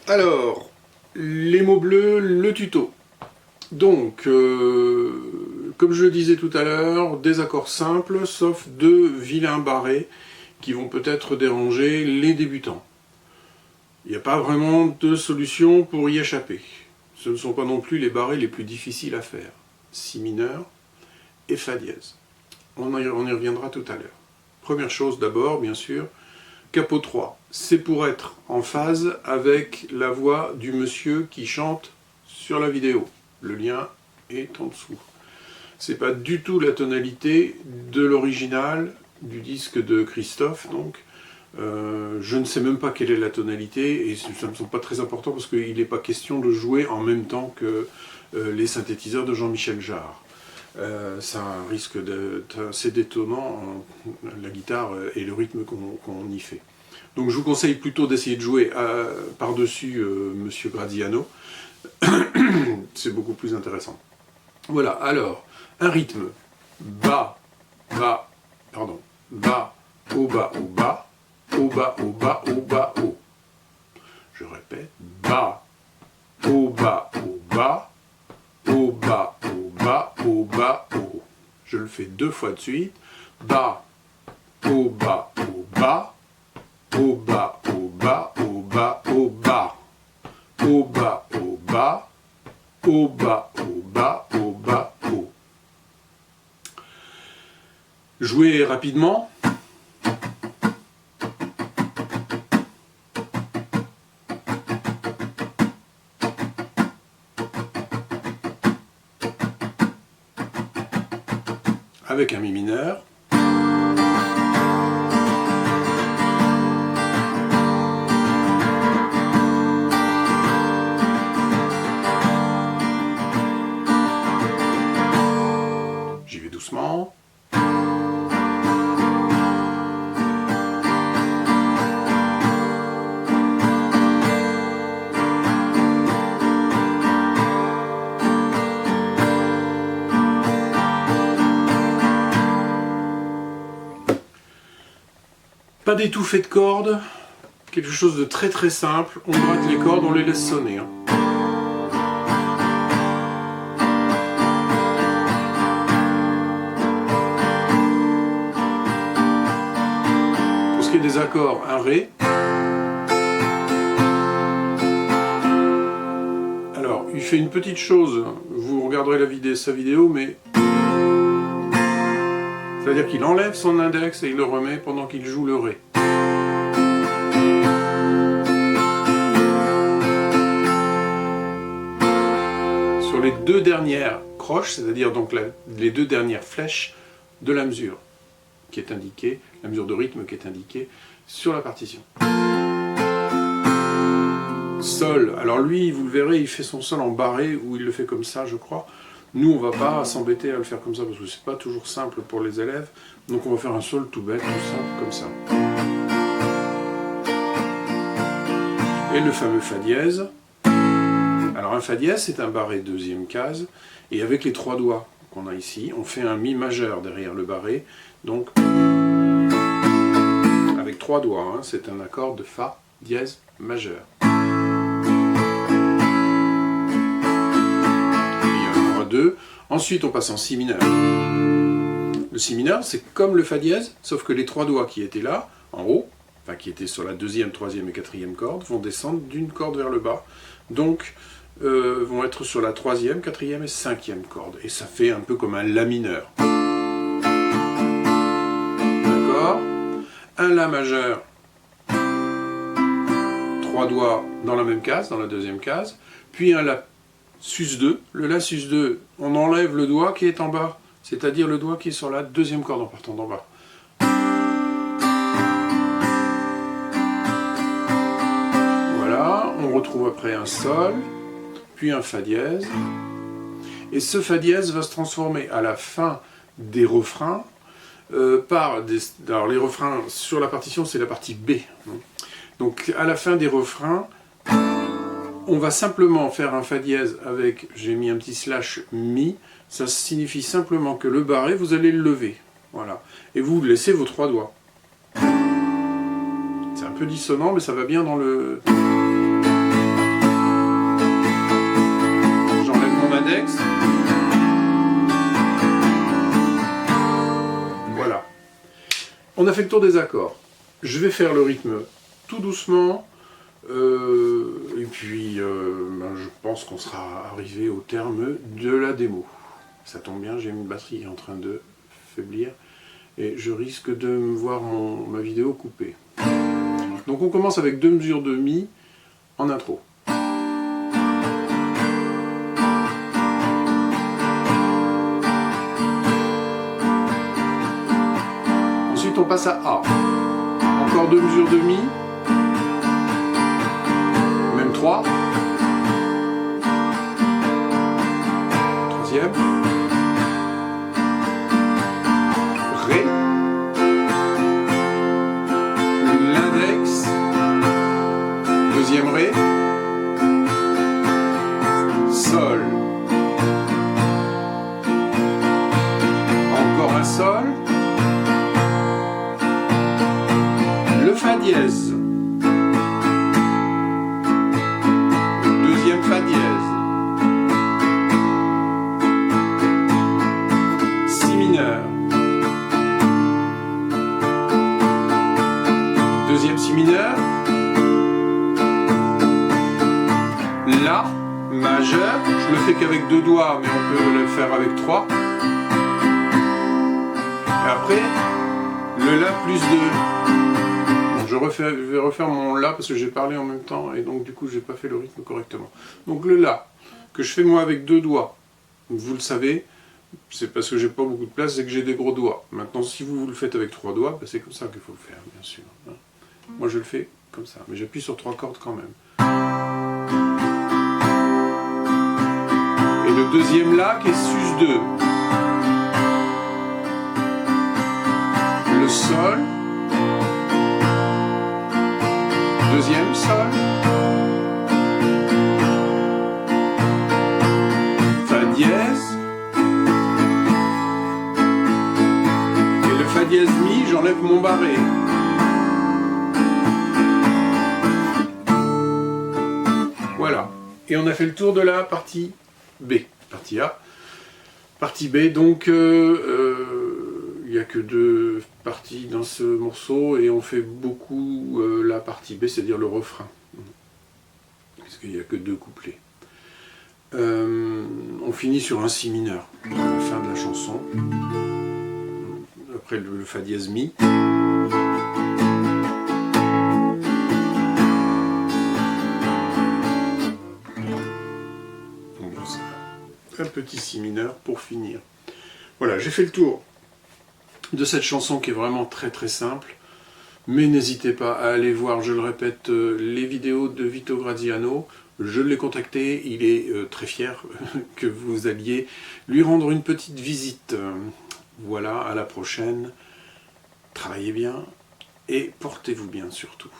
Alors, les mots bleus, le tuto. Donc, comme je le disais tout à l'heure, des accords simples, sauf deux vilains barrés qui vont peut-être déranger les débutants. Il n'y a pas vraiment de solution pour y échapper. Ce ne sont pas non plus les barrés les plus difficiles à faire. Si mineur et Fa dièse. On y reviendra tout à l'heure. Première chose d'abord, bien sûr, capot 3. C'est pour être en phase avec la voix du monsieur qui chante sur la vidéo. Le lien est en dessous. C'est pas du tout la tonalité de l'original, du disque de Christophe, donc. Je ne sais même pas quelle est la tonalité, et ça ne me semble pas très important parce qu'il n'est pas question de jouer en même temps que les synthétiseurs de Jean-Michel Jarre. Ça risque d'être assez détonnant, la guitare et le rythme qu'on y fait. Donc je vous conseille plutôt d'essayer de jouer par-dessus Monsieur Graziano. C'est beaucoup plus intéressant. Voilà, alors, un rythme. Bas, bas, pardon, bas, au bas, au bas. Au bas, au bas, au bas, au. Je répète, bas, au bas, au bas, au bas, au bas, au bas, au. Je le fais deux fois de suite. Bas, au bas, au bas, au bas, au bas, au bas, au bas, au bas, au bas, au bas, au bas, au bas, au. Jouez rapidement. Avec un mi mineur. J'y vais doucement. Pas d'étouffée de cordes, quelque chose de très très simple, on gratte les cordes, on les laisse sonner. Pour ce qui est des accords, un Ré. Alors, il fait une petite chose, vous regarderez sa vidéo, mais c'est-à-dire qu'il enlève son index et il le remet pendant qu'il joue le Ré. Sur les deux dernières croches, c'est-à-dire donc les deux dernières flèches de la mesure qui est indiquée, la mesure de rythme qui est indiquée sur la partition. Sol, alors lui, vous le verrez, il fait son sol en barré, ou il le fait comme ça, je crois. Nous, on ne va pas s'embêter à le faire comme ça, parce que c'est pas toujours simple pour les élèves. Donc on va faire un sol tout bête, tout simple, comme ça. Et le fameux Fa dièse. Alors un Fa dièse, c'est un barré deuxième case, et avec les trois doigts qu'on a ici, on fait un Mi majeur derrière le barré, donc avec trois doigts, hein, c'est un accord de Fa dièse majeur. Ensuite, on passe en Si mineur. Le Si mineur, c'est comme le Fa dièse, sauf que les trois doigts qui étaient là, en haut, enfin qui étaient sur la deuxième, troisième et quatrième corde, vont descendre d'une corde vers le bas. Donc, vont être sur la troisième, quatrième et cinquième corde. Et ça fait un peu comme un La mineur. D'accord ? Un La majeur, trois doigts dans la même case, dans la deuxième case, puis un La sus2, le La sus2, on enlève le doigt qui est en bas, c'est-à-dire le doigt qui est sur la deuxième corde en partant d'en bas. Voilà, on retrouve après un Sol, puis un Fa dièse, et ce Fa dièse va se transformer à la fin des refrains par des... Alors les refrains sur la partition, c'est la partie B. Donc à la fin des refrains, on va simplement faire un Fa dièse avec, j'ai mis un petit slash Mi, ça signifie simplement que le barré, vous allez le lever. Voilà. Et vous laissez vos trois doigts. C'est un peu dissonant, mais ça va bien dans le... l'index. Voilà. On a fait le tour des accords. Je vais faire le rythme tout doucement. Et puis, je pense qu'on sera arrivé au terme de la démo. Ça tombe bien, j'ai une batterie en train de faiblir et je risque de me voir ma vidéo coupée. Donc on commence avec 2 mesures de mi en intro. Ensuite on passe à A. Encore 2 mesures de mi. Même 3. Troisième. Ré. L'index. Deuxième Ré. Sol. Encore un Sol. Le Fa dièse. Deuxième Fa dièse. Si mineur. Deuxième Si mineur. La majeur. Je le fais qu'avec 2 doigts, mais on peut le faire avec 3. Et après, le La plus 2. Je vais refaire mon La parce que j'ai parlé en même temps et donc du coup j'ai pas fait le rythme correctement. Donc le La, que je fais moi avec 2 doigts, vous le savez, c'est parce que j'ai pas beaucoup de place, c'est que j'ai des gros doigts. Maintenant si vous le faites avec 3 doigts, c'est comme ça qu'il faut le faire, bien sûr. Moi je le fais comme ça, mais j'appuie sur 3 cordes quand même. Et le deuxième La qui est sus 2. Le Sol. Deuxième Sol, Fa dièse, et le Fa dièse mi, j'enlève mon barré. Voilà, et on a fait le tour de la partie B, partie A. Partie B, donc il n'y a que 2 parties dans ce morceau et on fait beaucoup la partie B, c'est-à-dire le refrain. Parce qu'il n'y a que 2 couplets. On finit sur un Si mineur, à la fin de la chanson. Après le Fa dièse mi. Un petit Si mineur pour finir. Voilà, j'ai fait le tour de cette chanson qui est vraiment très très simple, mais n'hésitez pas à aller voir, je le répète, les vidéos de Vito Graziano. Je l'ai contacté, il est très fier que vous alliez lui rendre une petite visite. Voilà, à la prochaine, travaillez bien et portez-vous bien surtout.